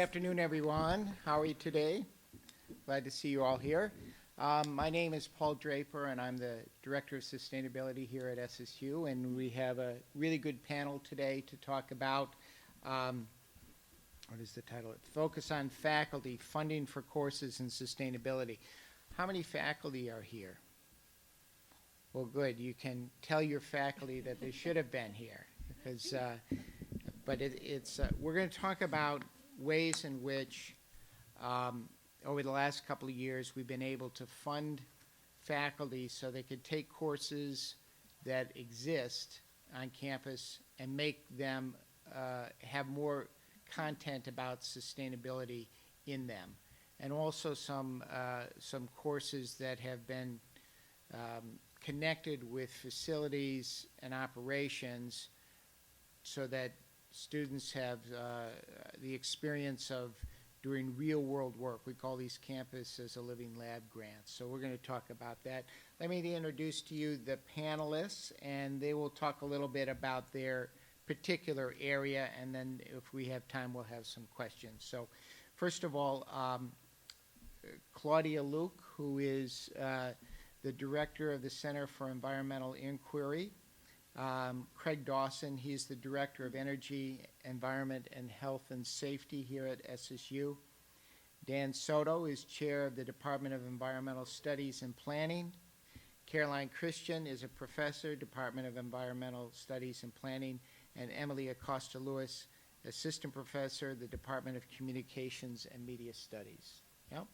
afternoon, everyone. How are you today? Glad to see you all here. My name is Paul Draper, and I'm the Director of Sustainability here at SSU, and we have a really good panel today to talk about, what is the title? Focus on Faculty, Funding for Courses in Sustainability. How many faculty are here? Well, good. You can tell your faculty that they should have been here, because, but we're going to talk about ways in which over the last couple of years we've been able to fund faculty so they could take courses that exist on campus and make them have more content about sustainability in them, and also some courses that have been connected with facilities and operations so that students have the experience of doing real world work. We call these campus as a living lab grants. So we're going to talk about that. Let me introduce to you the panelists, and they will talk a little bit about their particular area, and then if we have time, we'll have some questions. So first of all, Claudia Luke, who is the Director of the Center for Environmental Inquiry. Craig Dawson, he's the Director of Energy, Environment, and Health and Safety here at SSU. Dan Soto is Chair of the Department of Environmental Studies and Planning. Caroline Christian is a Professor, Department of Environmental Studies and Planning. And Emily Acosta Lewis, Assistant Professor, the Department of Communications and Media Studies. Yep.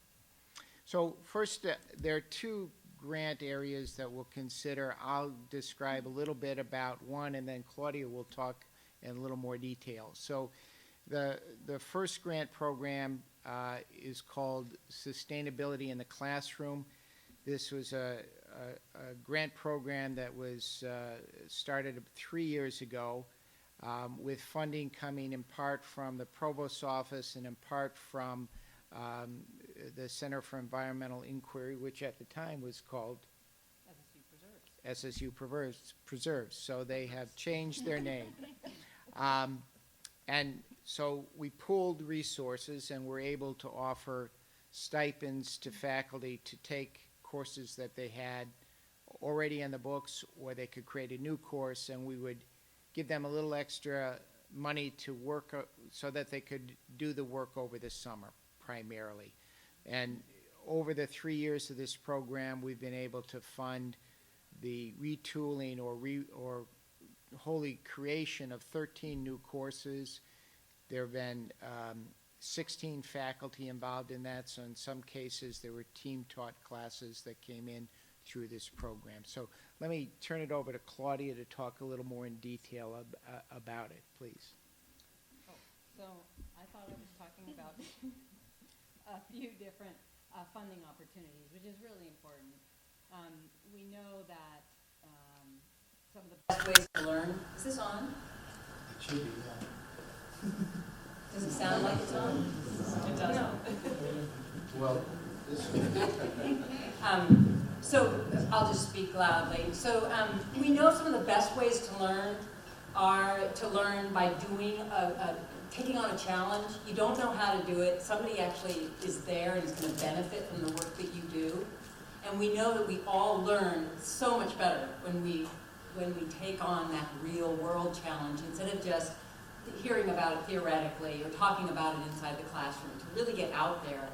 So first, there are two grant areas that we'll consider. I'll describe a little bit about one, and then Claudia will talk in a little more detail. So the first grant program is called Sustainability in the Classroom. This was a grant program that was started 3 years ago with funding coming in part from the Provost's office and in part from the Center for Environmental Inquiry, which at the time was called SSU Preserves. So they have changed their name. And so we pooled resources and were able to offer stipends to faculty to take courses that they had already in the books, or they could create a new course, and we would give them a little extra money to work so that they could do the work over the summer primarily. And over the 3 years of this program, we've been able to fund the retooling or wholly creation of 13 new courses. There have been 16 faculty involved in that, so in some cases there were team-taught classes that came in through this program. So let me turn it over to Claudia to talk a little more in detail about it, please. Oh, so I thought I was talking about a few different funding opportunities, which is really important. We know that some of the best ways to learn. Is this on? It should be, yeah. Does it sound like it's on? It doesn't. No. Well, this so I'll just speak loudly. So we know some of the best ways to learn are to learn by doing taking on a challenge. You don't know how to do it. Somebody actually is there and is going to benefit from the work that you do. And we know that we all learn so much better when we take on that real world challenge instead of just hearing about it theoretically or talking about it inside the classroom. To really get out there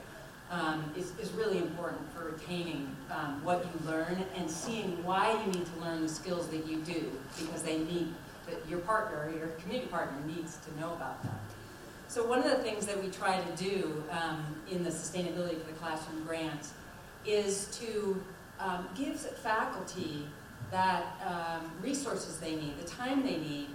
is really important for retaining what you learn and seeing why you need to learn the skills that you do, because they need that your partner, your community partner, needs to know about that. So one of the things that we try to do in the Sustainability for the Classroom grants is to give faculty that resources they need, the time they need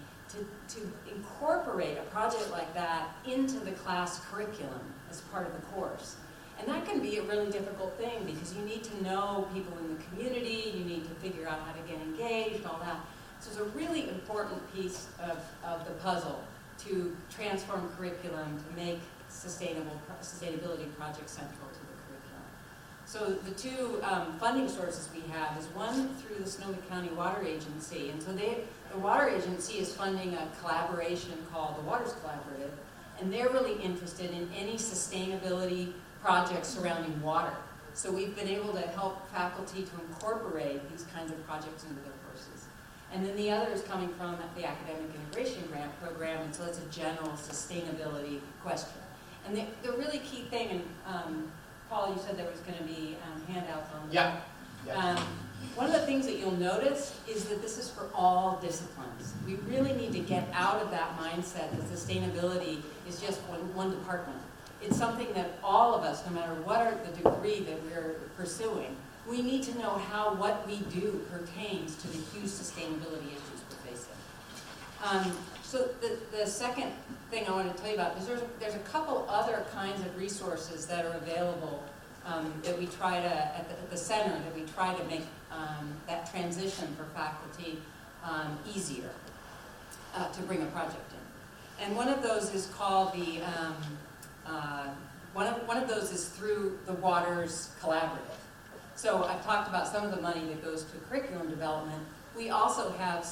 to incorporate a project like that into the class curriculum as part of the course. And that can be a really difficult thing because you need to know people in the community, you need to figure out how to get engaged, all that. So it's a really important piece of the puzzle to transform curriculum to make sustainability projects central to the curriculum. So the two funding sources we have is one through the Sonoma County Water Agency. And so the Water Agency is funding a collaboration called the Waters Collaborative, and they're really interested in any sustainability projects surrounding water. So we've been able to help faculty to incorporate these kinds of projects into their courses. And then the other is coming from the Academic Integration Grant Program, and so it's a general sustainability question. And the really key thing, and Paul, you said there was going to be handouts on that. Yeah. One of the things that you'll notice is that this is for all disciplines. We really need to get out of that mindset that sustainability is just one department. It's something that all of us, no matter what are the degree that we're pursuing, we need to know how what we do pertains to the huge sustainability issues we're facing. So the second thing I want to tell you about is there's a couple other kinds of resources that are available that we try to, at the center, that we try to make that transition for faculty easier to bring a project in. And one of those is called the, one of those is through the Waters Collaborative. So I've talked about some of the money that goes to curriculum development. We also have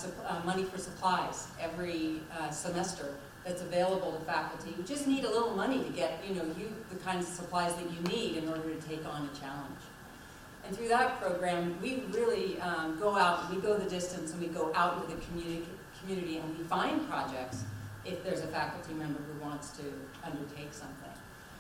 money for supplies every semester that's available to faculty. You just need a little money to get, the kinds of supplies that you need in order to take on a challenge. And through that program, we really go out, we go the distance, and we go out into the community and we find projects if there's a faculty member who wants to undertake something.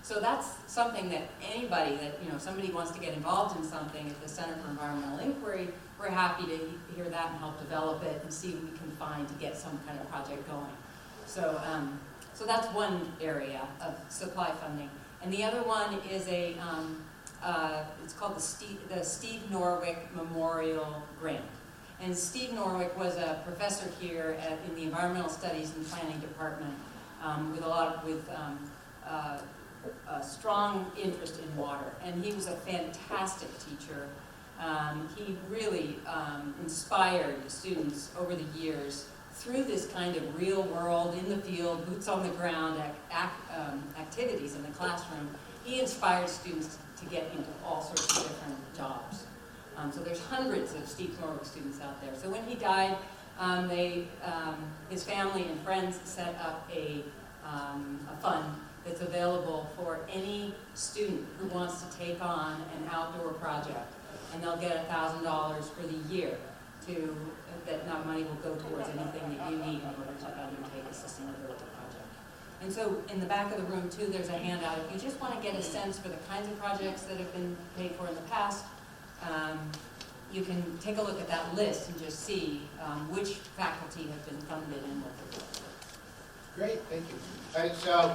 So that's something that anybody that, somebody wants to get involved in something at the Center for Environmental Inquiry, we're happy to hear that and help develop it and see what we can find to get some kind of project going. So, so that's one area of supply funding. And the other one is it's called the Steve Norwick Memorial Grant. And Steve Norwick was a professor here in the Environmental Studies and Planning Department with a strong interest in water. And he was a fantastic teacher. He really inspired students over the years through this kind of real world, in the field, boots on the ground activities in the classroom. He inspired students to get into all sorts of different jobs. So there's hundreds of Steve Norwick students out there. So when he died, his family and friends set up a fund that's available for any student who wants to take on an outdoor project. And they'll get $1,000 for the year that money will go towards anything that you need in order to undertake a sustainability project. And so in the back of the room too, there's a handout. If you just want to get a sense for the kinds of projects that have been paid for in the past, you can take a look at that list and just see which faculty have been funded and what they're doing. Great, thank you. So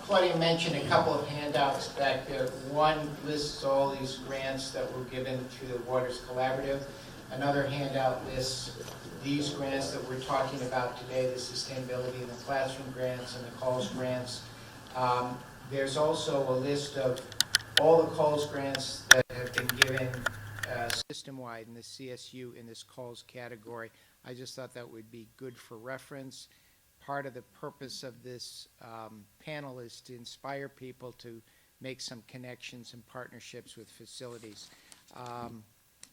Claudia mentioned a couple of handouts back there. One lists all these grants that were given to the Waters Collaborative. Another handout lists these grants that we're talking about today, the sustainability in the classroom grants and the CALS grants. There's also a list of all the CALS grants that have been given system-wide in the CSU in this CALS category. I just thought that would be good for reference. Part of the purpose of this panel is to inspire people to make some connections and partnerships with facilities.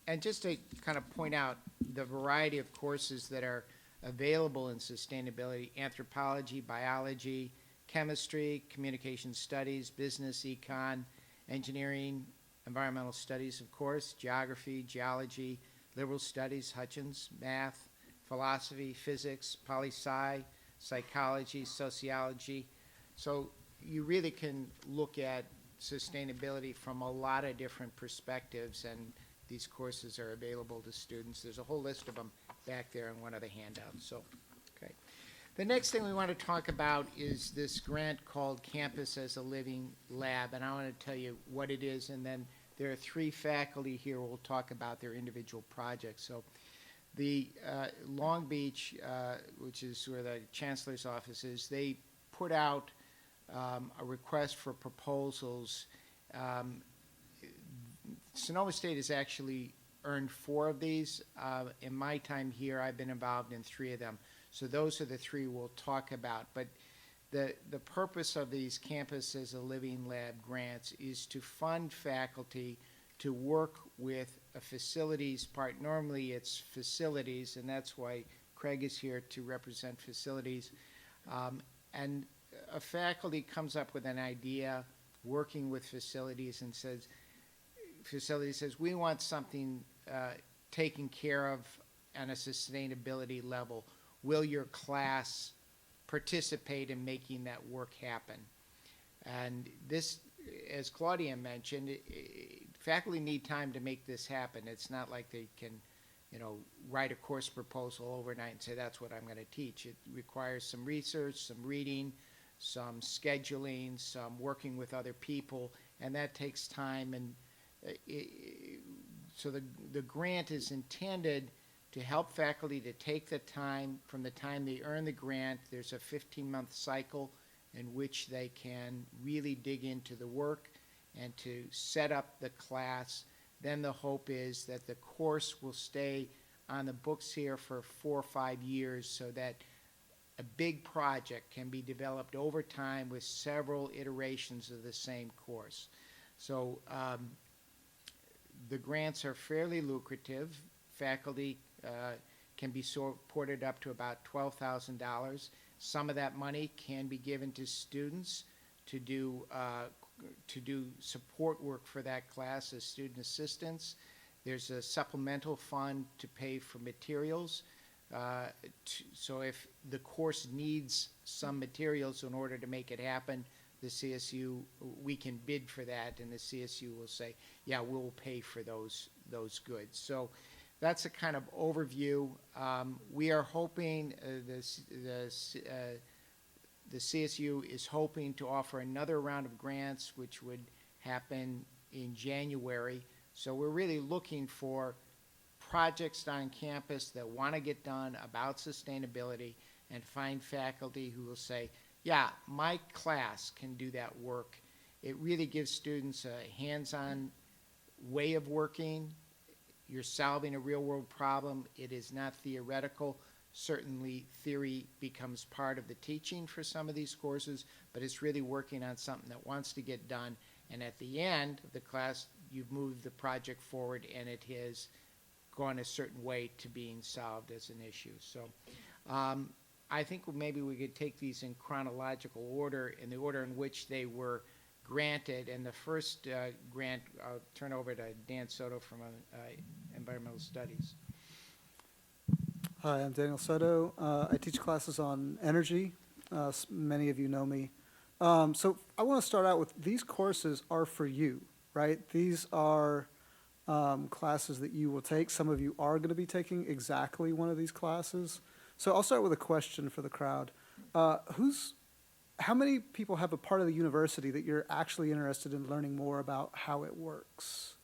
And just to kind of point out the variety of courses that are available in sustainability: anthropology, biology, chemistry, communication studies, business, econ, engineering, environmental studies, of course, geography, geology, liberal studies, Hutchins, math, philosophy, physics, poli-sci, psychology, sociology. So you really can look at sustainability from a lot of different perspectives, and these courses are available to students. There's a whole list of them back there in one of the handouts. So, okay. The next thing we want to talk about is this grant called Campus as a Living Lab, and I want to tell you what it is, and then there are 3 faculty here who will talk about their individual projects. So the Long Beach, which is where the Chancellor's office is, they put out a request for proposals. Sonoma State has actually earned 4 of these. In my time here, I've been involved in 3 of them. So those are the 3 we'll talk about. But the purpose of these Campus as a Living Lab grants is to fund faculty to work with a facilities part. Normally it's facilities, and that's why Craig is here to represent facilities. And a faculty comes up with an idea, working with facilities, and facility says, we want something taken care of on a sustainability level. Will your class participate in making that work happen? And this, as Claudia mentioned, faculty need time to make this happen. It's not like they can, write a course proposal overnight and say, that's what I'm going to teach. It requires some research, some reading, some scheduling, some working with other people, and that takes time. And so the grant is intended to help faculty to take the time from the time they earn the grant. There's a 15-month cycle in which they can really dig into the work and to set up the class. Then the hope is that the course will stay on the books here for 4 or 5 years, so that a big project can be developed over time with several iterations of the same course. So the grants are fairly lucrative. Faculty can be supported up to about $12,000. Some of that money can be given to students to do support work for that class as student assistants. There's a supplemental fund to pay for materials. So if the course needs some materials in order to make it happen, the CSU, we can bid for that, and the CSU will say, yeah, we'll pay for those goods. So that's a kind of overview. We are hoping, the CSU is hoping to offer another round of grants, which would happen in January. So we're really looking for projects on campus that want to get done about sustainability, and find faculty who will say, yeah, my class can do that work. It really gives students a hands-on way of working. You're solving a real-world problem. It is not theoretical. Certainly theory becomes part of the teaching for some of these courses, but it's really working on something that wants to get done. And at the end of the class, you've moved the project forward, and it has gone a certain way to being solved as an issue. So I think maybe we could take these in chronological order, in the order in which they were granted. And the first grant, I'll turn over to Dan Soto from Environmental Studies. Hi, I'm Daniel Soto. I teach classes on energy. Many of you know me. So I want to start out with, these courses are for you, right? These are classes that you will take. Some of you are going to be taking exactly one of these classes. So I'll start with a question for the crowd. How many people have a part of the university that you're actually interested in learning more about how it works?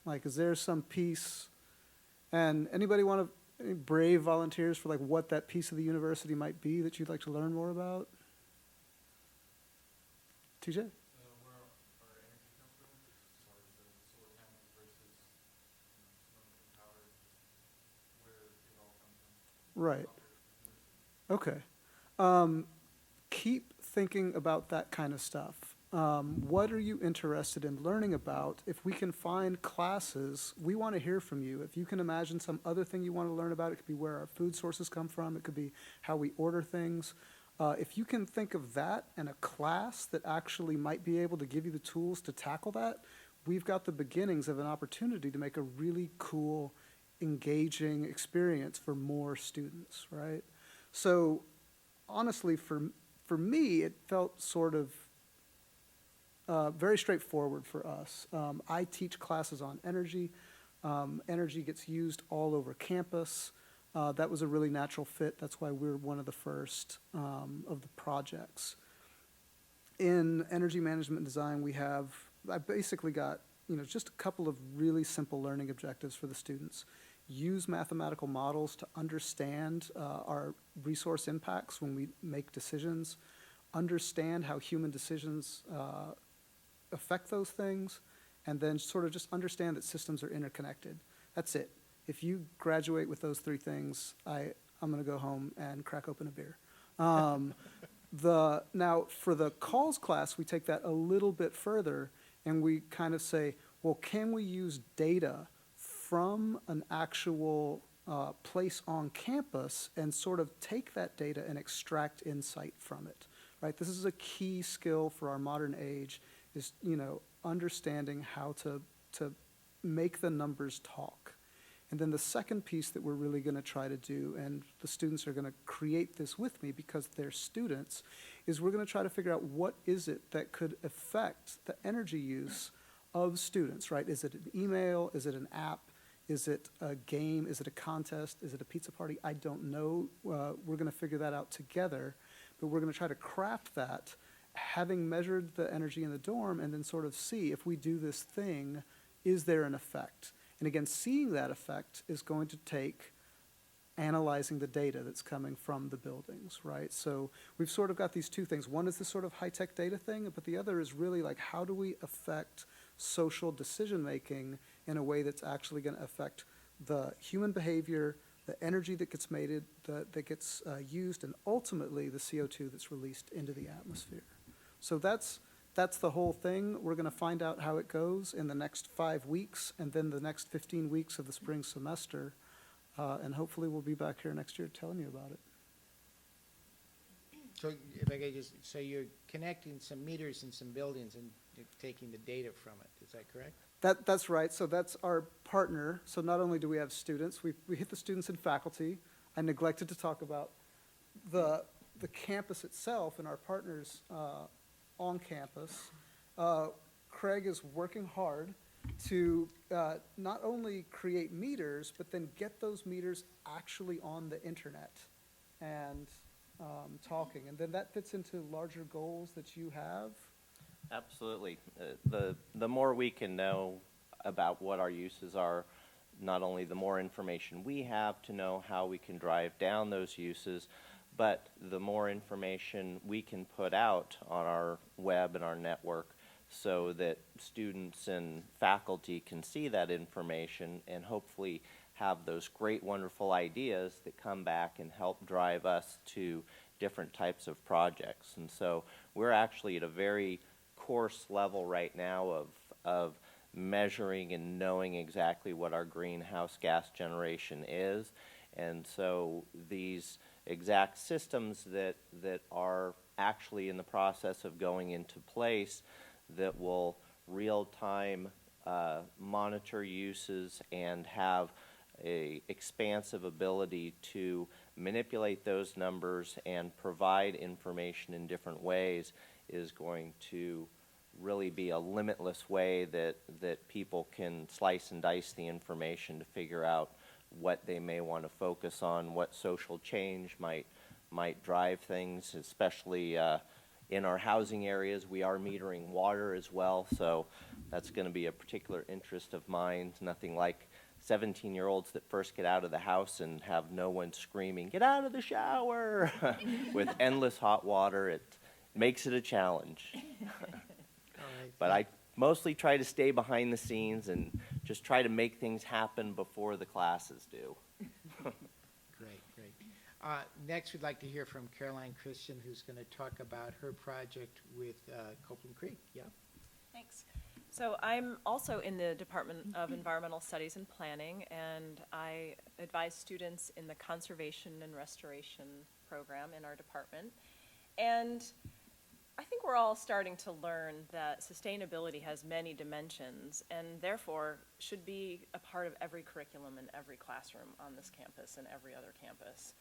Like, is there some piece? And anybody want to, any brave volunteers for like what that piece of the university might be that you'd like to learn more about? TJ? Where our energy comes from, as far as the solar panels versus smoke and power, where it all comes from. Right. Okay. Keep thinking about that kind of stuff. What are you interested in learning about? If we can find classes, we want to hear from you. If you can imagine some other thing you want to learn about, it could be where our food sources come from. It could be how we order things. If you can think of that and a class that actually might be able to give you the tools to tackle that, we've got the beginnings of an opportunity to make a really cool, engaging experience for more students, right? So honestly, for me, it felt sort of very straightforward for us. I teach classes on energy. Energy gets used all over campus. That was a really natural fit. That's why we're one of the first of the projects. In energy management design, I basically got, just a couple of really simple learning objectives for the students. Use mathematical models to understand our resource impacts when we make decisions, understand how human decisions affect those things, and then sort of just understand that systems are interconnected. That's it. If you graduate with those 3 things, I'm going to go home and crack open a beer. Now, for the calls class, we take that a little bit further, and we kind of say, well, can we use data from an actual place on campus and sort of take that data and extract insight from it, right? This is a key skill for our modern age, is, understanding how to make the numbers talk. And then the second piece that we're really going to try to do, and the students are going to create this with me because they're students, is we're going to try to figure out what is it that could affect the energy use of students, right? Is it an email? Is it an app? Is it a game? Is it a contest? Is it a pizza party? I don't know. We're going to figure that out together, but we're going to try to craft that, having measured the energy in the dorm, and then sort of see if we do this thing, is there an effect? And again, seeing that effect is going to take analyzing the data that's coming from the buildings, right? So we've sort of got these two things. One is this sort of high-tech data thing, but the other is really like, how do we affect social decision-making in a way that's actually going to affect the human behavior, the energy that gets made, that gets used, and ultimately the CO2 that's released into the atmosphere. So that's the whole thing. We're going to find out how it goes in the next 5 weeks, and then the next 15 weeks of the spring semester, and hopefully we'll be back here next year telling you about it. So if I could just, so you're connecting some meters in some buildings and you're taking the data from it, is that correct? That's right. So that's our partner. So not only do we have students, we hit the students and faculty. I neglected to talk about the campus itself and our partners on campus. Craig is working hard to not only create meters, but then get those meters actually on the internet and talking. And then that fits into larger goals that you have. Absolutely. The more we can know about what our uses are, not only the more information we have to know how we can drive down those uses, but the more information we can put out on our web and our network so that students and faculty can see that information and hopefully have those great, wonderful ideas that come back and help drive us to different types of projects. And so we're actually at a very course level right now of measuring and knowing exactly what our greenhouse gas generation is. And so these exact systems that are actually in the process of going into place that will real-time monitor uses and have a expansive ability to manipulate those numbers and provide information in different ways is going to really be a limitless way that people can slice and dice the information to figure out what they may want to focus on, what social change might drive things, especially in our housing areas. We are metering water as well, so that's going to be a particular interest of mine. Nothing like 17-year-olds that first get out of the house and have no one screaming, "Get out of the shower!" with endless hot water. It makes it a challenge. But I mostly try to stay behind the scenes and just try to make things happen before the classes do. Great. Next, we'd like to hear from Caroline Christian, who's going to talk about her project with Copeland Creek. Yeah. Thanks. So I'm also in the Department of Environmental Studies and Planning, and I advise students in the Conservation and Restoration program in our department. And I think we're all starting to learn that sustainability has many dimensions and therefore should be a part of every curriculum in every classroom on this campus and every other campus.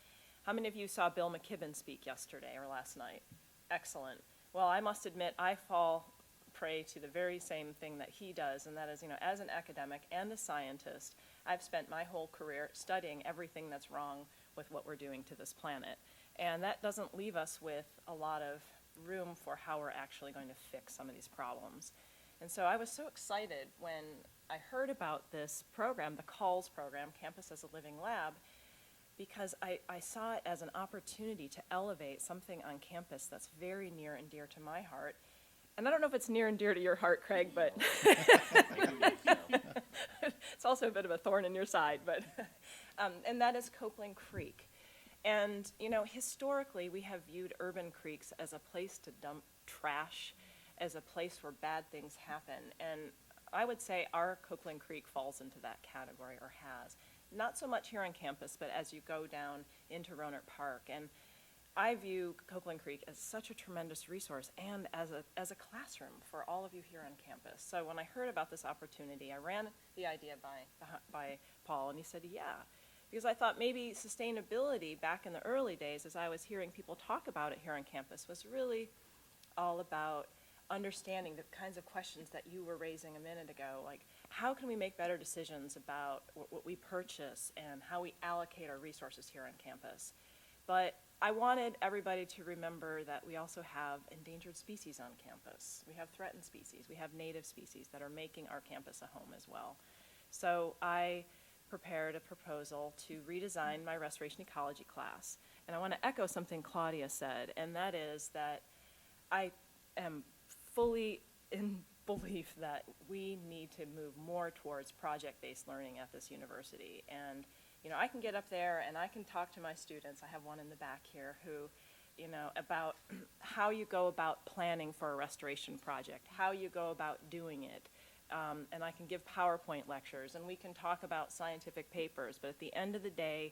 How many of you saw Bill McKibben speak yesterday or last night? Excellent. Well, I must admit I fall prey to the very same thing that he does, and that is, as an academic and a scientist, I've spent my whole career studying everything that's wrong with what we're doing to this planet. And that doesn't leave us with a lot of room for how we're actually going to fix some of these problems. And so I was so excited when I heard about this program, the CALLS program, Campus as a Living Lab, because I saw it as an opportunity to elevate something on campus that's very near and dear to my heart. And I don't know if it's near and dear to your heart, Craig, but it's also a bit of a thorn in your side. But and that is Copeland Creek. And, historically, we have viewed urban creeks as a place to dump trash, as a place where bad things happen. And I would say our Copeland Creek falls into that category, or has. Not so much here on campus, but as you go down into Rohnert Park. And I view Copeland Creek as such a tremendous resource and as a classroom for all of you here on campus. So when I heard about this opportunity, I ran the idea by Paul, and he said, yeah, because I thought maybe sustainability back in the early days, as I was hearing people talk about it here on campus, was really all about understanding the kinds of questions that you were raising a minute ago, like how can we make better decisions about what we purchase and how we allocate our resources here on campus. But I wanted everybody to remember that we also have endangered species on campus. We have threatened species. We have native species that are making our campus a home as well. So I prepared a proposal to redesign my restoration ecology class. And I want to echo something Claudia said, and that is that I am fully in belief that we need to move more towards project-based learning at this university. And you know, I can get up there and I can talk to my students. I have one in the back here who, you know, about how you go about planning for a restoration project, how you go about doing it. And I can give PowerPoint lectures and we can talk about scientific papers. But at the end of the day,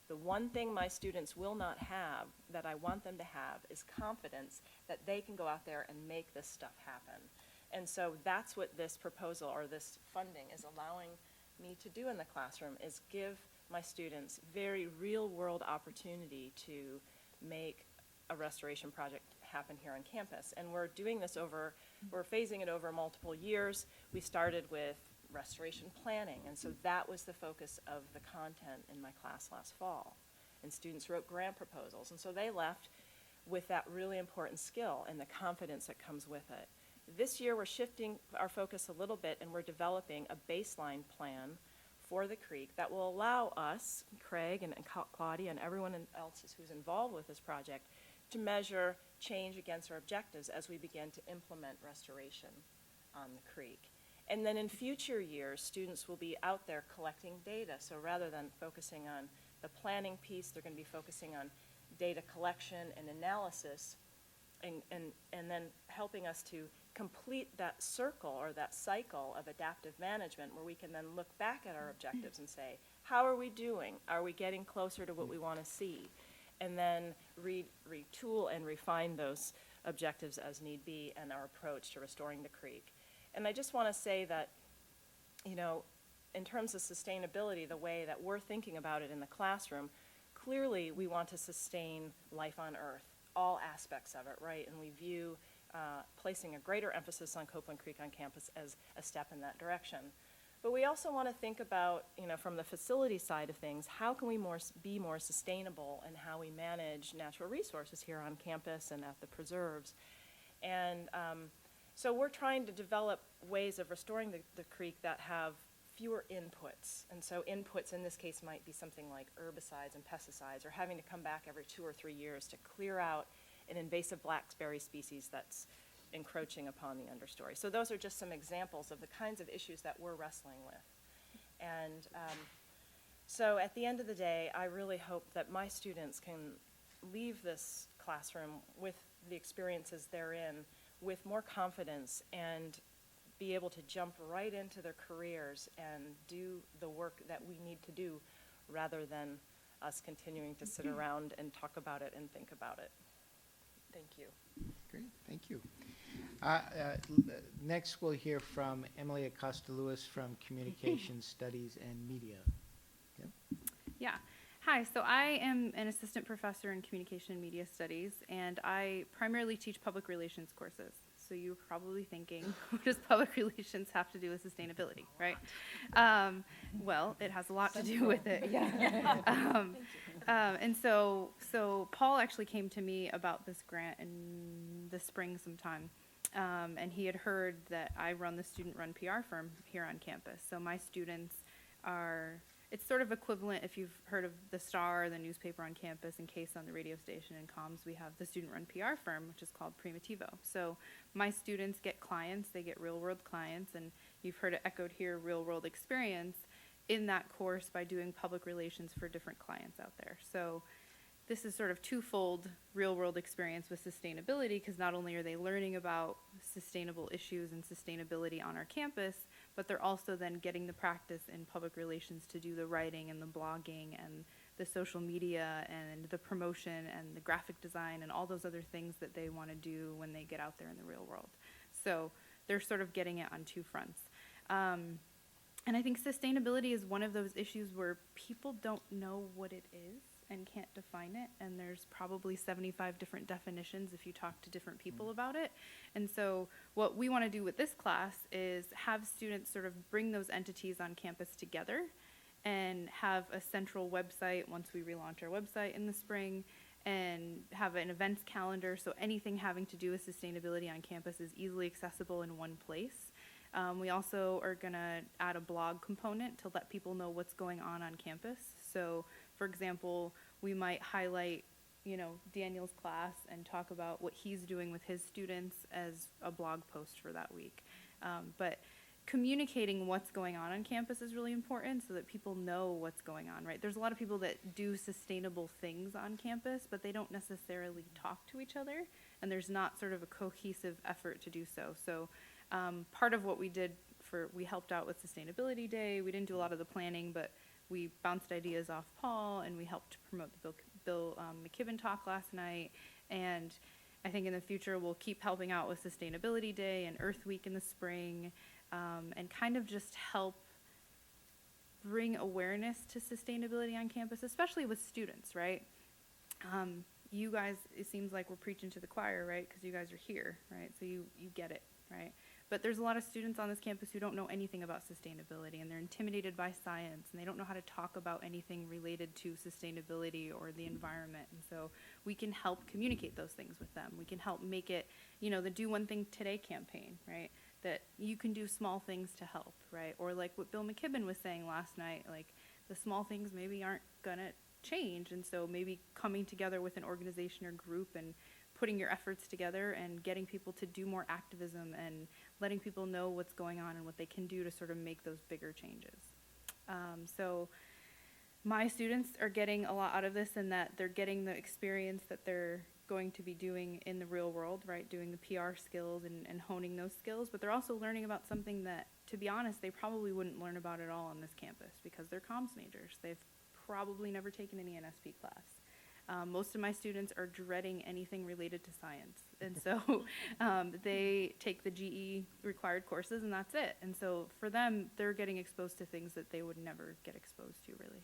the one thing my students will not have that I want them to have is confidence that they can go out there and make this stuff happen. And so that's what this proposal or this funding is allowing me to do in the classroom, is give my students very real-world opportunity to make a restoration project happen here on campus. And we're doing this we're phasing it over multiple years. We started with restoration planning, and so that was the focus of the content in my class last fall. And students wrote grant proposals, and so they left with that really important skill and the confidence that comes with it. This year we're shifting our focus a little bit and we're developing a baseline plan for the creek that will allow us, Craig and Claudia and everyone else who's involved with this project, to measure change against our objectives as we begin to implement restoration on the creek. And then in future years, students will be out there collecting data. So rather than focusing on the planning piece, they're going to be focusing on data collection and analysis, and then helping us to complete that circle or that cycle of adaptive management where we can then look back at our objectives and say, how are we doing? Are we getting closer to what we want to see? And then retool and refine those objectives as need be and our approach to restoring the creek. And I just want to say that, you know, in terms of sustainability, the way that we're thinking about it in the classroom, clearly we want to sustain life on Earth, all aspects of it, right? And we view placing a greater emphasis on Copeland Creek on campus as a step in that direction. But we also want to think about, you know, from the facility side of things, how can we be more sustainable in how we manage natural resources here on campus and at the preserves? And so we're trying to develop ways of restoring the creek that have fewer inputs. And so inputs in this case might be something like herbicides and pesticides, or having to come back every 2 or 3 years to clear out an invasive blackberry species that's encroaching upon the understory. So those are just some examples of the kinds of issues that we're wrestling with. And so at the end of the day, I really hope that my students can leave this classroom with the experiences they're in with more confidence and be able to jump right into their careers and do the work that we need to do rather than us continuing to sit around and talk about it and think about it. Thank you. Great, thank you. Next, we'll hear from Emily Acosta-Lewis from Communications Studies and Media. Yep. Yeah. Hi, so I am an assistant professor in communication and media studies, and I primarily teach public relations courses. So you're probably thinking, what does public relations have to do with sustainability, right? Well, it has a lot to do with it, yeah. And so Paul actually came to me about this grant in the spring sometime, and he had heard that I run the student-run PR firm here on campus. So my students are, it's sort of equivalent if you've heard of the Star, the newspaper on campus, in case on the radio station and comms, we have the student-run PR firm, which is called Primitivo. So my students get clients, they get real-world clients, and you've heard it echoed here, real-world experience in that course by doing public relations for different clients out there. So this is sort of twofold real-world experience with sustainability, because not only are they learning about sustainable issues and sustainability on our campus, but they're also then getting the practice in public relations to do the writing and the blogging and the social media and the promotion and the graphic design and all those other things that they want to do when they get out there in the real world. So they're sort of getting it on two fronts. And I think sustainability is one of those issues where people don't know what it is and can't define it, and there's probably 75 different definitions if you talk to different people about it. And so what we want to do with this class is have students sort of bring those entities on campus together and have a central website once we relaunch our website in the spring, and have an events calendar so anything having to do with sustainability on campus is easily accessible in one place. We also are going to add a blog component to let people know what's going on campus. So, for example, we might highlight, Daniel's class and talk about what he's doing with his students as a blog post for that week. But communicating what's going on campus is really important so that people know what's going on, right? There's a lot of people that do sustainable things on campus, but they don't necessarily talk to each other, and there's not sort of a cohesive effort to do so. So part of what we did we helped out with Sustainability Day. We didn't do a lot of the planning, but we bounced ideas off Paul, and we helped promote the Bill McKibben talk last night. And I think in the future we'll keep helping out with Sustainability Day and Earth Week in the spring, and kind of just help bring awareness to sustainability on campus, especially with students, right? You guys, it seems like we're preaching to the choir, right? Because you guys are here, right? So you get it, right? But there's a lot of students on this campus who don't know anything about sustainability, and they're intimidated by science, and they don't know how to talk about anything related to sustainability or the environment. And so we can help communicate those things with them. We can help make it, the Do One Thing Today campaign, right? That you can do small things to help, right? Or like what Bill McKibben was saying last night, like the small things maybe aren't gonna change, and so maybe coming together with an organization or group and putting your efforts together and getting people to do more activism and letting people know what's going on and what they can do to sort of make those bigger changes. So my students are getting a lot out of this, in that they're getting the experience that they're going to be doing in the real world, right? Doing the PR skills and honing those skills, but they're also learning about something that, to be honest, they probably wouldn't learn about at all on this campus because they're comms majors. They've probably never taken any NSP class. Most of my students are dreading anything related to science, and so they take the GE required courses, and that's it. And so for them, they're getting exposed to things that they would never get exposed to, really.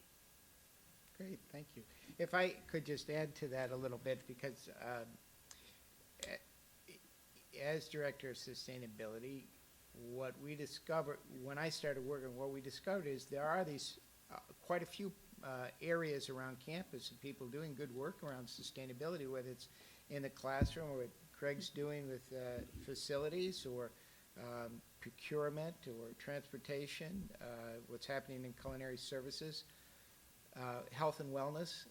Great, thank you. If I could just add to that a little bit, because as Director of Sustainability, what we discovered, when I started working, what we discovered is there are these quite a few areas around campus of people doing good work around sustainability, whether it's in the classroom or what Craig's doing with facilities, or procurement, or transportation, what's happening in culinary services, health and wellness.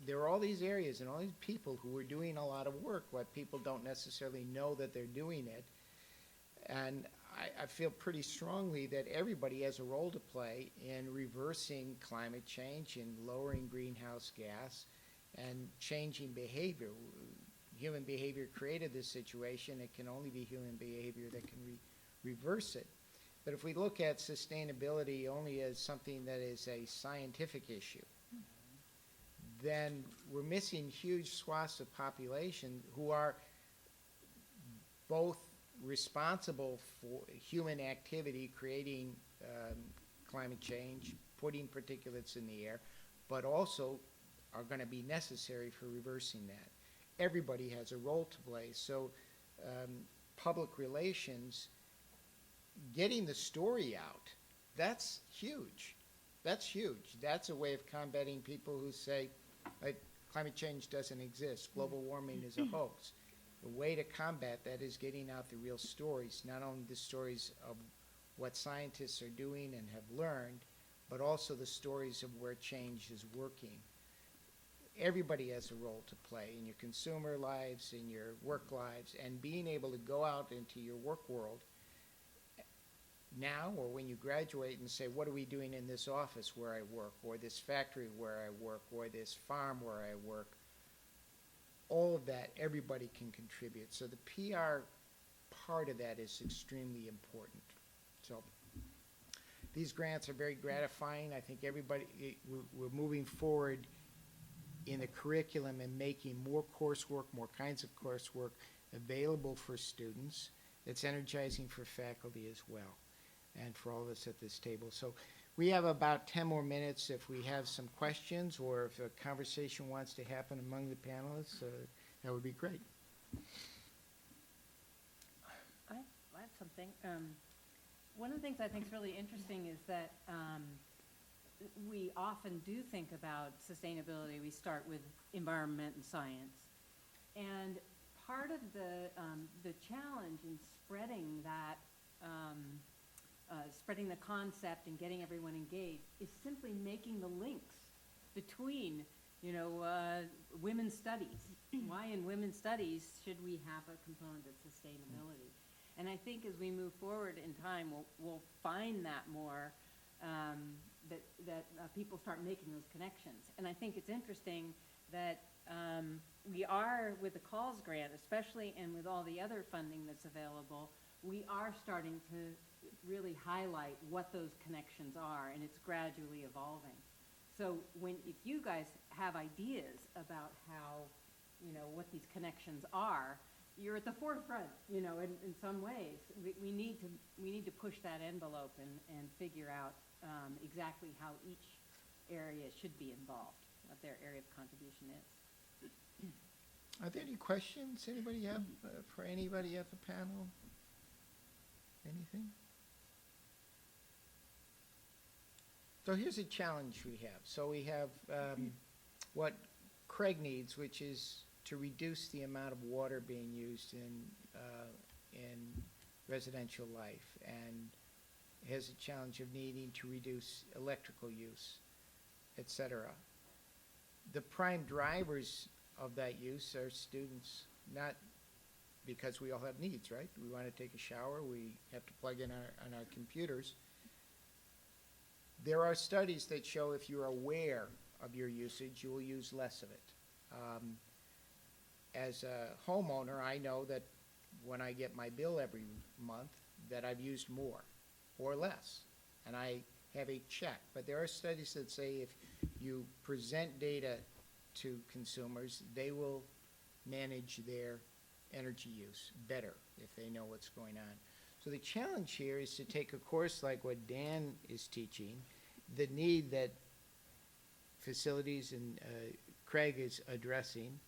There are all these areas and all these people who are doing a lot of work, but people don't necessarily know that they're doing it. And I feel pretty strongly that everybody has a role to play in reversing climate change and lowering greenhouse gas and changing behavior. Human behavior created this situation. It can only be human behavior that can reverse it. But if we look at sustainability only as something that is a scientific issue, then we're missing huge swaths of population who are both responsible for human activity, creating climate change, putting particulates in the air, but also are going to be necessary for reversing that. Everybody has a role to play. So public relations, getting the story out, that's huge. That's huge. That's a way of combating people who say, climate change doesn't exist, global warming is a hoax. The way to combat that is getting out the real stories, not only the stories of what scientists are doing and have learned, but also the stories of where change is working. Everybody has a role to play in your consumer lives, in your work lives, and being able to go out into your work world now or when you graduate and say, what are we doing in this office where I work, or this factory where I work, or this farm where I work? All of that, everybody can contribute. So the PR part of that is extremely important. So these grants are very gratifying. I think everybody, we're moving forward in the curriculum and making more coursework, more kinds of coursework available for students. It's energizing for faculty as well, and for all of us at this table. So we have about 10 more minutes if we have some questions, or if a conversation wants to happen among the panelists, that would be great. I have something. One of the things I think is really interesting is that we often do think about sustainability. We start with environment and science. And part of the challenge in spreading that, spreading the concept and getting everyone engaged is simply making the links between, women's studies. Why in women's studies should we have a component of sustainability? And I think as we move forward in time, we'll find that more, that people start making those connections. And I think it's interesting that we are, with the CALS grant especially, and with all the other funding that's available, we are starting to really highlight what those connections are, and it's gradually evolving. So if you guys have ideas about how, what these connections are, you're at the forefront, in some ways. We need to push that envelope and figure out exactly how each area should be involved, what their area of contribution is. Are there any questions anybody have for anybody at the panel? Anything? So here's a challenge we have. So we have what Craig needs, which is to reduce the amount of water being used in residential life, and has a challenge of needing to reduce electrical use, et cetera. The prime drivers of that use are students, not because we all have needs, right? We want to take a shower, we have to plug in on our computers. There are studies that show if you're aware of your usage, you will use less of it. As a homeowner, I know that when I get my bill every month, that I've used more or less, and I have a check. But there are studies that say if you present data to consumers, they will manage their energy use better if they know what's going on. So the challenge here is to take a course like what Dan is teaching, the need that facilities and Craig is addressing,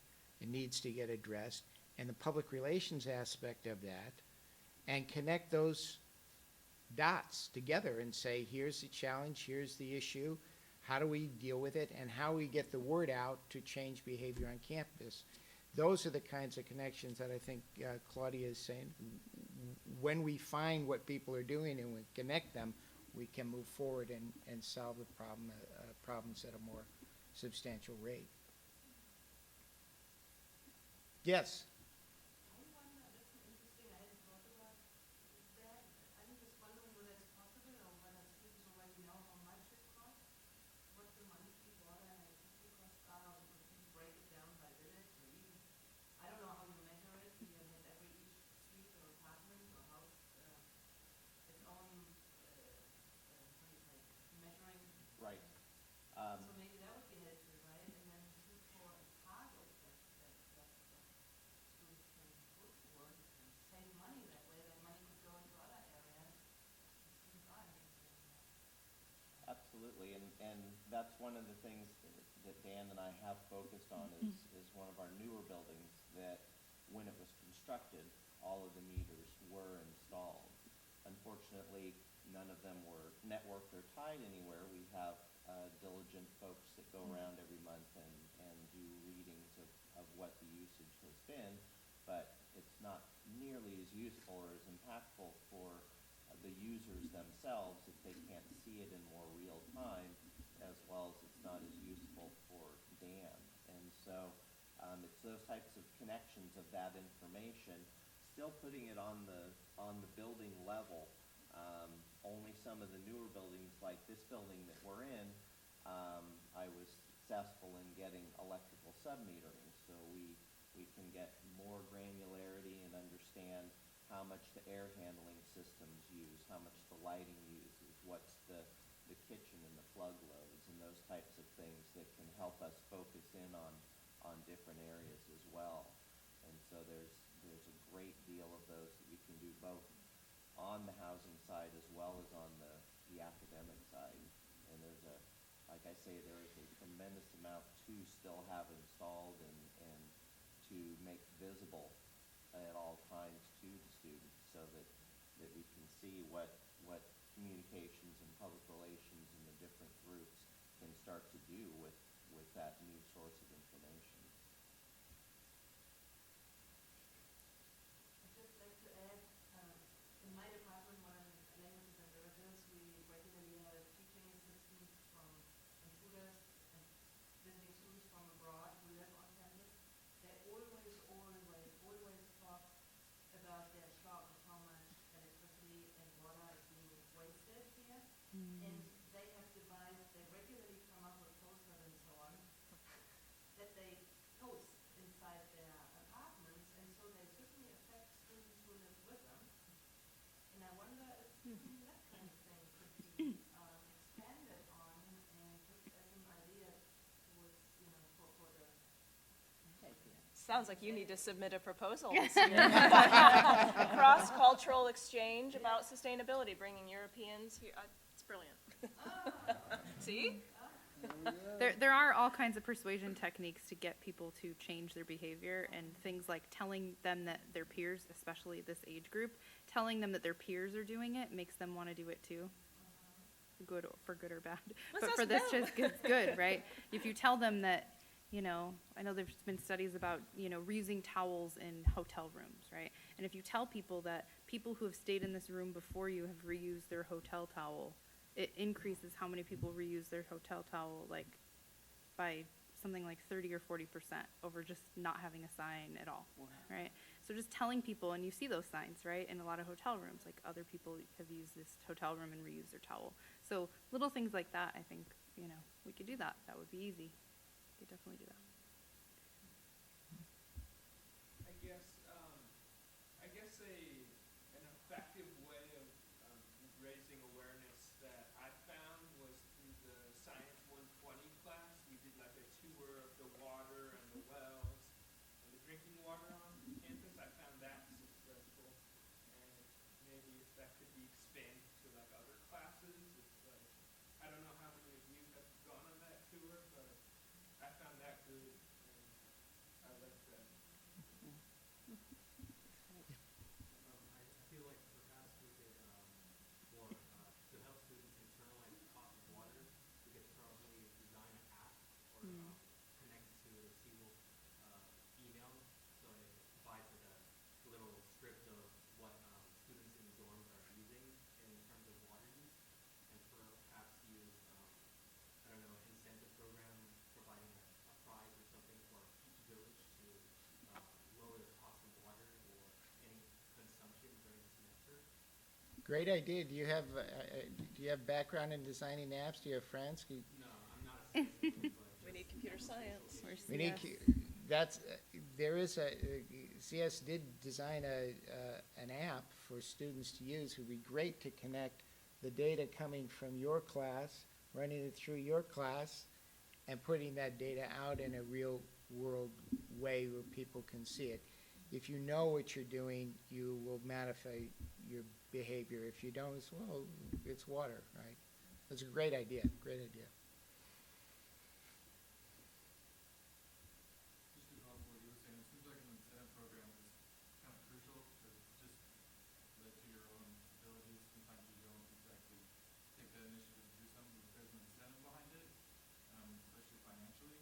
it needs to get addressed, and the public relations aspect of that, and connect those dots together and say, here's the challenge, here's the issue, how do we deal with it, and how we get the word out to change behavior on campus. Those are the kinds of connections that I think Claudia is saying. When we find what people are doing and we connect them, we can move forward and solve the problems at a more substantial rate. Yes? Right. So maybe that would be helpful, right? And then too, for a target that students can put towards and save money that way, that money could go into other areas. Students are interested in that. Absolutely, and that's one of the things that Dan and I have focused on is one of our newer buildings that when it was constructed, all of the meters were installed. Unfortunately, none of them were networked or tied anywhere. We have diligent folks that go around every month and do readings of what the usage has been, but it's not nearly as useful or as impactful for the users themselves if they can't see it in more real time, as well as it's not as useful for Dan. And so it's those types of connections of that information, still putting it on the building level. Only some of the newer buildings, like this building that we're in, I was successful in getting electrical submetering, so we can get more granularity and understand how much the air handling systems use, how much the lighting uses, what's the kitchen and the plug loads and those types of things that can help us focus in on different areas as well. And so there's a great deal of those that we can do both on the housing side as well as on the academic side. And like I say, there is a tremendous amount to still have installed and to make visible at all times to the students, so that we can see what communications and public relations and the different groups can start to do with that new source of information. I'd just like to add, in my department, modern languages and languages, we regularly have teaching assistants from and tutors and visiting students from abroad who live on campus. They always talk about their shock of how much electricity and water is being wasted here. And they have devised, they regularly come up with posters and so on that they post inside their apartments, and so they certainly affect students who live with them. And I wonder if that kind of thing could be expanded on, and just as an idea towards, for the Sounds like you need to submit a proposal this year. Cross-cultural exchange about sustainability, bringing Europeans here. It's brilliant. See? There are all kinds of persuasion techniques to get people to change their behavior, and things like telling them that their peers, especially this age group, telling them that their peers are doing it makes them want to do it too. For good or bad. But for this, it's good, right? If you tell them that, I know there's been studies about, reusing towels in hotel rooms, right? And if you tell people that people who have stayed in this room before you have reused their hotel towel, it increases how many people reuse their hotel towel, like, by something like 30 or 40% over just not having a sign at all, right? So just telling people, and you see those signs, right, in a lot of hotel rooms, like other people have used this hotel room and reused their towel. So little things like that, I think, we could do that. That would be easy. We could definitely do that. I guess an effective way of raising awareness that I found was through the Science 120 class. We did like a tour of the water and the wells and the drinking water on campus. I found that successful, and maybe if that could be expanded to like other classes. It's like, I don't know how many of you have gone on that tour, but I found that good, and I like that. I feel like perhaps we could, to help students internalize the cost of water, we could probably design an app or connect to a single email, so it provides like a little script of what students in the dorms are using in terms of water use, and perhaps use, incentive program, providing a prize or something for each village to lower the cost of water or any consumption during the semester. Great idea. Do you have background in designing apps? Do you have friends? No, I'm not a CSU, but We need computer science. We need, there is CS did design an app for students to use. It would be great to connect the data coming from your class, running it through your class, and putting that data out in a real world way where people can see it. If you know what you're doing, you will modify your behavior. If you don't, it's water, right? That's a great idea, great idea. just to follow up what you were saying, it seems like an incentive program is kind of crucial to just let to your own abilities. Sometimes you don't exactly take the initiative to do something, but if there's an incentive behind it, especially financially.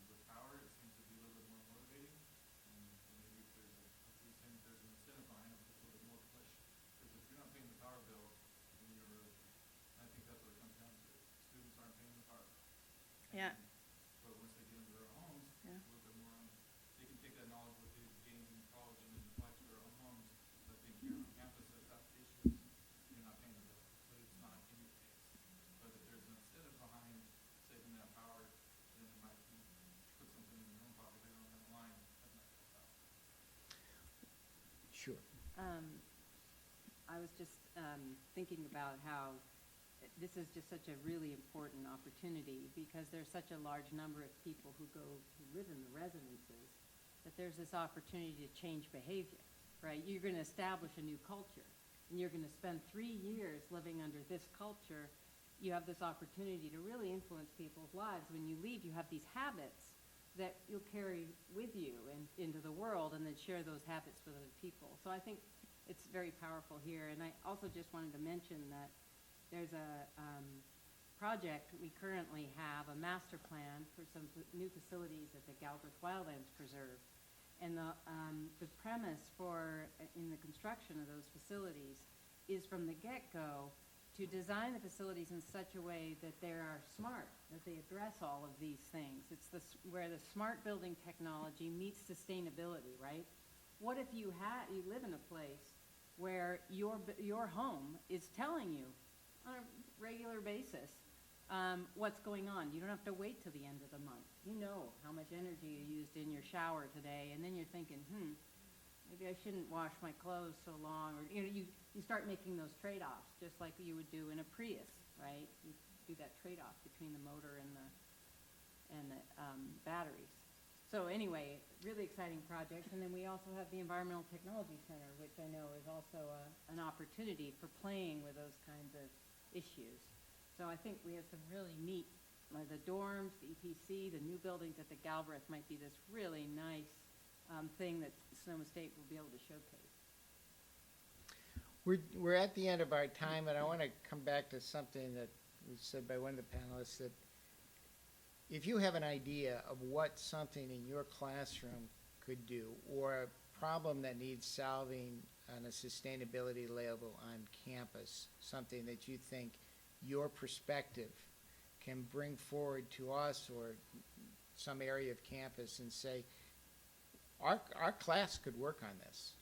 With power, it seems to be a little bit more motivating. And maybe if there's like you were saying, if there's an incentive behind it, it's a little bit more push. Because if you're not paying the power bill, then I think that's what it comes down to. Students aren't paying the power bill. Yeah. But once they get into their own homes, Yeah. a little bit more, they can take that knowledge what they gained in college and then apply to their own homes. So I think here on campus, that's the issue, is you're not paying the bill, but it's not in your case. But if there's an incentive behind saving that power, then it might put something in your own pocket later on down the line, that might help out. Sure. I was just thinking about how this is just such a really important opportunity because there's such a large number of people who live in the residences, that there's this opportunity to change behavior, right? You're going to establish a new culture, and you're going to spend 3 years living under this culture. You have this opportunity to really influence people's lives. When you leave, you have these habits that you'll carry with you and into the world, and then share those habits with other people. So I think it's very powerful here. And I also just wanted to mention that there's a project, we currently have a master plan for some new facilities at the Galbraith Wildlands Preserve. And the premise in the construction of those facilities is from the get-go to design the facilities in such a way that they are smart, that they address all of these things. It's where the smart building technology meets sustainability, right? What if you live in a place where your home is telling you on a regular basis what's going on? You don't have to wait till the end of the month. You know how much energy you used in your shower today, and then you're thinking, maybe I shouldn't wash my clothes so long, or you start making those trade-offs, just like you would do in a Prius, right? You do that trade-off between the motor and the batteries. So anyway, really exciting projects. And then we also have the Environmental Technology Center, which I know is also an opportunity for playing with those kinds of issues. So I think we have some really neat, like the dorms, the EPC, the new buildings at the Galbraith might be this really nice thing that Sonoma State will be able to showcase. We're at the end of our time, and I want to come back to something that was said by one of the panelists, that if you have an idea of what something in your classroom could do, or a problem that needs solving on a sustainability level on campus, something that you think your perspective can bring forward to us or some area of campus and say, our class could work on this.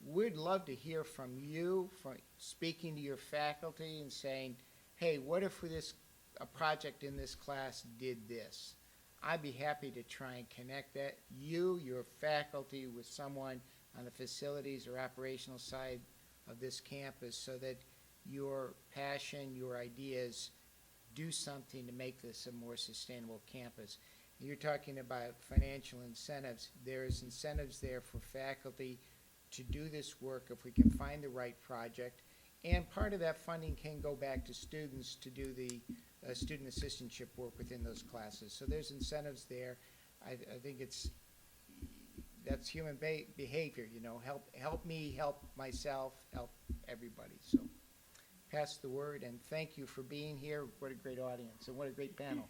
We'd love to hear from you, from speaking to your faculty and saying, hey, what if a project in this class did this? I'd be happy to try and connect that, your faculty, with someone on the facilities or operational side of this campus, so that your passion, your ideas do something to make this a more sustainable campus. You're talking about financial incentives. There's incentives there for faculty to do this work if we can find the right project. And part of that funding can go back to students to do the student assistantship work within those classes. So there's incentives there. I think that's human behavior, help me, help myself, help everybody. So pass the word, and thank you for being here. What a great audience, and what a great panel.